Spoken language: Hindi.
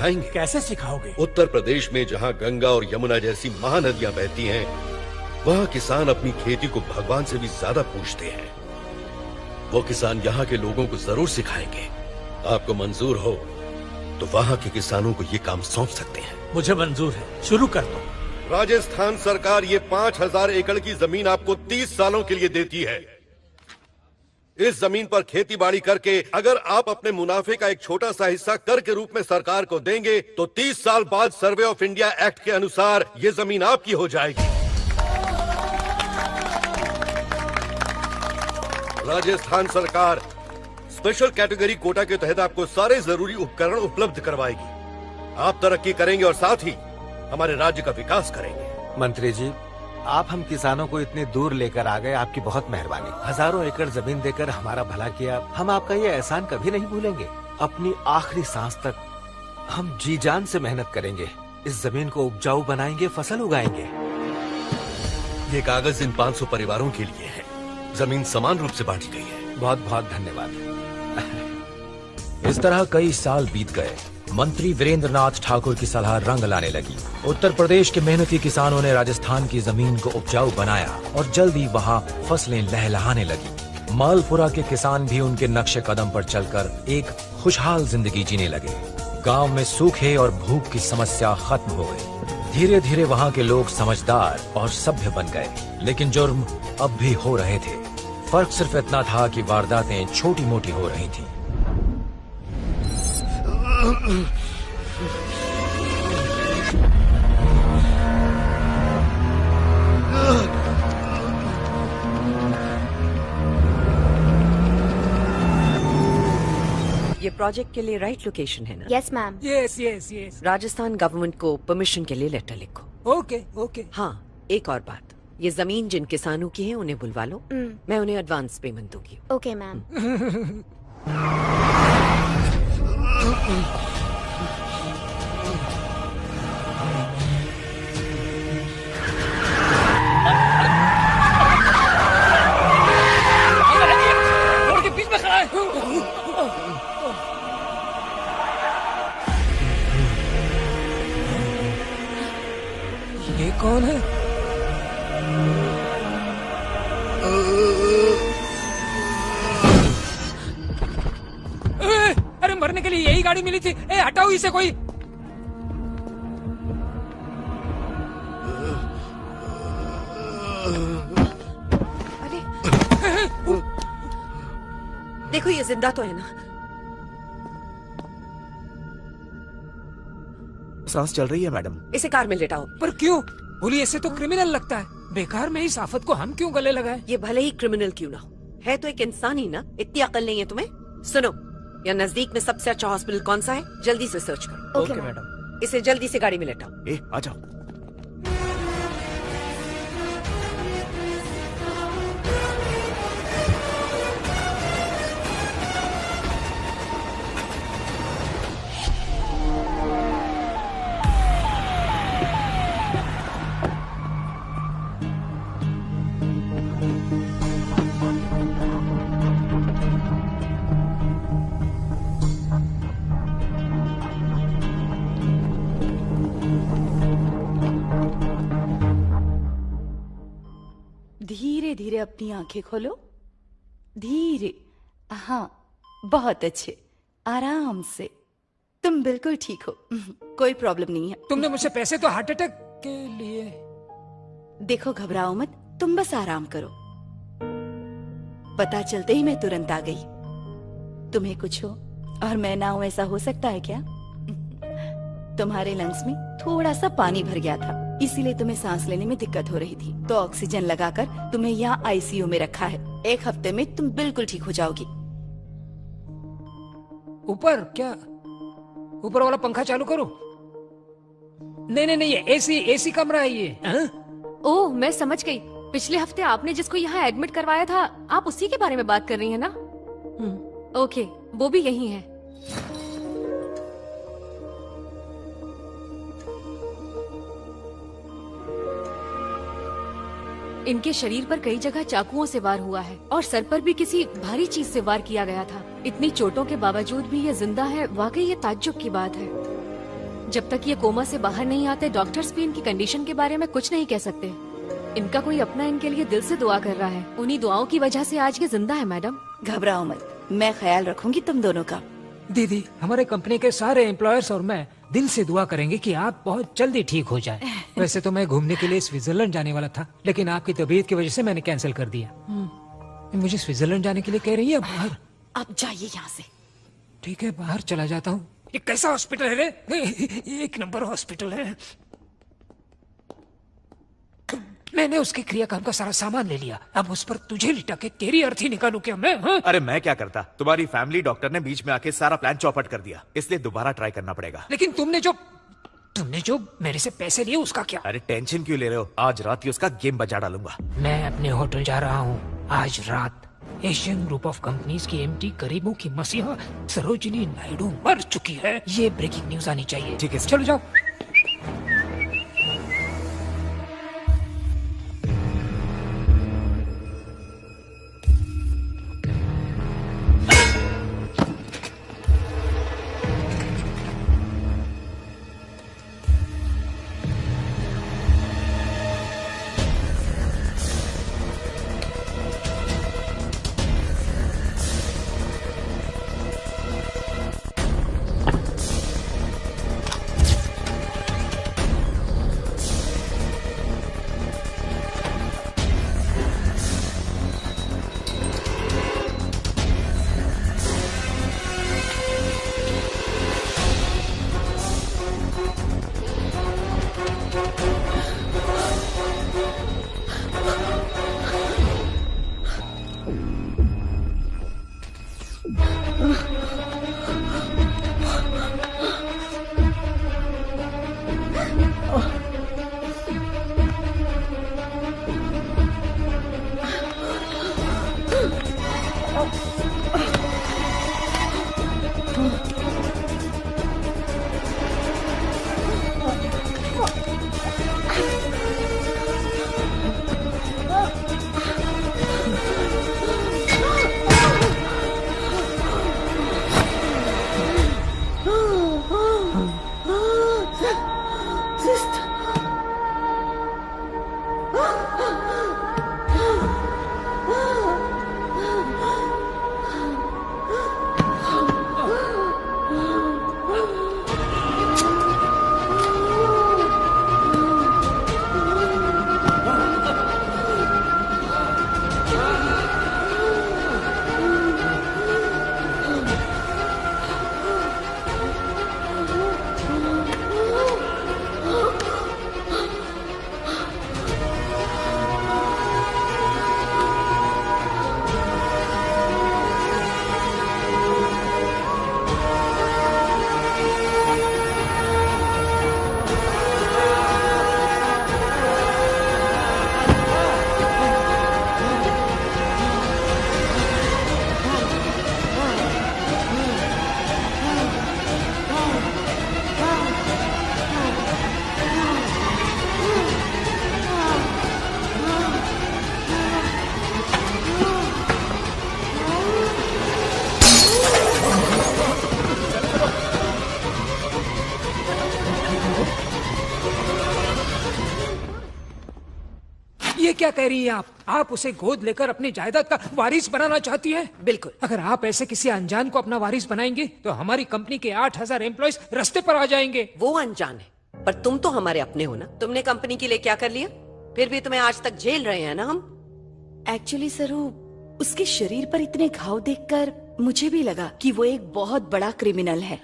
सिखाएंगे। कैसे सिखाओगे? उत्तर प्रदेश में जहाँ गंगा और यमुना जैसी महानदियाँ बहती हैं, वहाँ किसान अपनी खेती को भगवान से भी ज्यादा पूजते हैं। वो किसान यहाँ के लोगों को जरूर सिखाएंगे। आपको मंजूर हो तो वहाँ के किसानों को ये काम सौंप सकते हैं। मुझे मंजूर है, शुरू कर दो। राजस्थान सरकार ये 5000 एकड़ की जमीन आपको 30 सालों के लिए देती है। इस जमीन पर खेती बाड़ी करके अगर आप अपने मुनाफे का एक छोटा सा हिस्सा कर के रूप में सरकार को देंगे तो 30 साल बाद सर्वे ऑफ इंडिया एक्ट के अनुसार ये जमीन आपकी हो जाएगी। राजस्थान सरकार स्पेशल कैटेगरी कोटा के तहत आपको सारे जरूरी उपकरण उपलब्ध करवाएगी। आप तरक्की करेंगे और साथ ही हमारे राज्य का विकास करेंगे। मंत्री जी, आप हम किसानों को इतने दूर लेकर आ गए, आपकी बहुत मेहरबानी। हजारों एकड़ जमीन देकर हमारा भला किया। हम आपका ये एहसान कभी नहीं भूलेंगे। अपनी आखिरी सांस तक हम जी जान से मेहनत करेंगे, इस जमीन को उपजाऊ बनाएंगे, फसल उगाएंगे। ये कागज इन 500 परिवारों के लिए है। जमीन समान रूप से बांटी गई है। बहुत बहुत धन्यवाद। इस तरह कई साल बीत गए। मंत्री वीरेंद्र नाथ ठाकुर की सलाह रंग लाने लगी। उत्तर प्रदेश के मेहनती किसानों ने राजस्थान की जमीन को उपजाऊ बनाया और जल्दी वहां फसलें लहलहाने लगी। मालपुरा के किसान भी उनके नक्शे कदम पर चलकर एक खुशहाल जिंदगी जीने लगे। गांव में सूखे और भूख की समस्या खत्म हो गई। धीरे धीरे वहां के लोग समझदार और सभ्य बन गए, लेकिन जुर्म अब भी हो रहे थे। फर्क सिर्फ इतना था कि वारदातें छोटी मोटी हो रही थीं। ये प्रोजेक्ट के लिए राइट लोकेशन है ना? Yes ma'am. Yes yes yes. Rajasthan government को परमिशन के लिए लेटर लिखो। Okay okay. हाँ, एक और बात, ये जमीन जिन किसानों की है उन्हें बुलवा लो। मैं उन्हें एडवांस पेमेंट दूंगी। Okay ma'am. रोड के बीच में खड़ा है। ये कौन है? अरे मरने के लिए यही गाड़ी मिली थी। ए हटाओ इसे कोई। अरे देखो ये जिंदा तो है ना? सांस चल रही है मैडम। इसे कार में लेटाओ। पर क्यों? बोली ऐसे तो क्रिमिनल लगता है। बेकार में इस आफत को हम क्यों गले लगाए? ये भले ही क्रिमिनल क्यों ना हो, है तो एक इंसान ही ना। इतनी अकल नहीं है तुम्हें? सुनो, या नजदीक में सबसे अच्छा हॉस्पिटल कौन सा है, जल्दी से सर्च करो। Okay madam. इसे जल्दी से गाड़ी में लेटाओ। आ जाओ। धीरे धीरे अपनी आंखें खोलो। धीरे। हाँ, बहुत अच्छे। आराम से। तुम बिल्कुल ठीक हो, कोई प्रॉब्लम नहीं है। तुमने मुझसे पैसे तो हार्ट अटैक के लिए। देखो घबराओ मत, तुम बस आराम करो। पता चलते ही मैं तुरंत आ गई। तुम्हें कुछ हो और मैं ना हूं, ऐसा हो सकता है क्या? तुम्हारे लंग्स में थोड़ा सा पानी भर गया था, इसीलिए तुम्हें सांस लेने में दिक्कत हो रही थी, तो ऑक्सीजन लगाकर तुम्हें यहाँ आईसीयू में रखा है। 1 हफ्ते में तुम बिल्कुल ठीक हो जाओगी। ऊपर क्या? ऊपर वाला पंखा चालू करो। नहीं नहीं नहीं, एसी कमरा है ये। ओह, मैं समझ गई। पिछले हफ्ते आपने जिसको यहाँ एडमिट करवाया था, आप उसी के बारे में बात कर रही हैं ना? ओके, वो भी यही है। इनके शरीर पर कई जगह चाकुओं से वार हुआ है और सर पर भी किसी भारी चीज से वार किया गया था। इतनी चोटों के बावजूद भी ये जिंदा है, वाकई ये ताज्जुब की बात है। जब तक ये कोमा से बाहर नहीं आते डॉक्टर्स भी इनकी कंडीशन के बारे में कुछ नहीं कह सकते। इनका कोई अपना इनके लिए दिल से दुआ कर रहा है। उन्हीं दुआओं की वजह से आज ये जिंदा है मैडम। घबराओ मत, मैं ख्याल रखूंगी तुम दोनों का। दीदी, हमारे कंपनी के सारे एम्प्लॉयर्स और मैं दिल से दुआ करेंगे कि आप बहुत जल्दी ठीक हो जाएं। वैसे तो मैं घूमने के लिए स्विट्जरलैंड जाने वाला था, लेकिन आपकी तबीयत की वजह से मैंने कैंसिल कर दिया। मुझे स्विट्जरलैंड जाने के लिए कह रही है बाहर। अब जाइए यहाँ से। ठीक है, बाहर चला जाता हूँ। ये कैसा हॉस्पिटल है रे? एक नंबर हॉस्पिटल है। मैंने उसके क्रियाक्रम का सारा सामान ले लिया, अब उस पर तुझे लिटा के तेरी अर्थी निकालू क्या मैं? हाँ? अरे मैं क्या करता, तुम्हारी फैमिली डॉक्टर ने बीच में आके सारा प्लान चौपट कर दिया, इसलिए दोबारा ट्राई करना पड़ेगा। लेकिन तुमने जो मेरे से पैसे लिए उसका क्या? अरे टेंशन क्यों ले रहे हो, आज रात ही उसका गेम बजा डालूंगा। मैं अपने होटल जा रहा हूँ आज रात। एशियन ग्रुप ऑफ कंपनीज की एमडी गरीबों की मसीहा सरोजिनी नायडू मर चुकी है। ये ब्रेकिंग न्यूज आनी चाहिए। ठीक है, चलो जाओ। ये क्या कह रही हैं आप उसे गोद लेकर अपनी जायदाद का वारिस बनाना चाहती हैं? बिल्कुल। अगर आप ऐसे किसी अनजान को अपना वारिस बनाएंगे तो हमारी कंपनी के 8,000 एम्प्लॉयज रास्ते पर आ जाएंगे। वो अनजान है, पर तुम तो हमारे अपने हो ना। तुमने कंपनी के लिए क्या कर लिया? फिर भी तुम्हें आज तक झेल रहे हैं ना हम। एक्चुअली सरू, उसके शरीर पर इतने घाव देखकर मुझे भी लगा कि वो एक बहुत बड़ा क्रिमिनल है।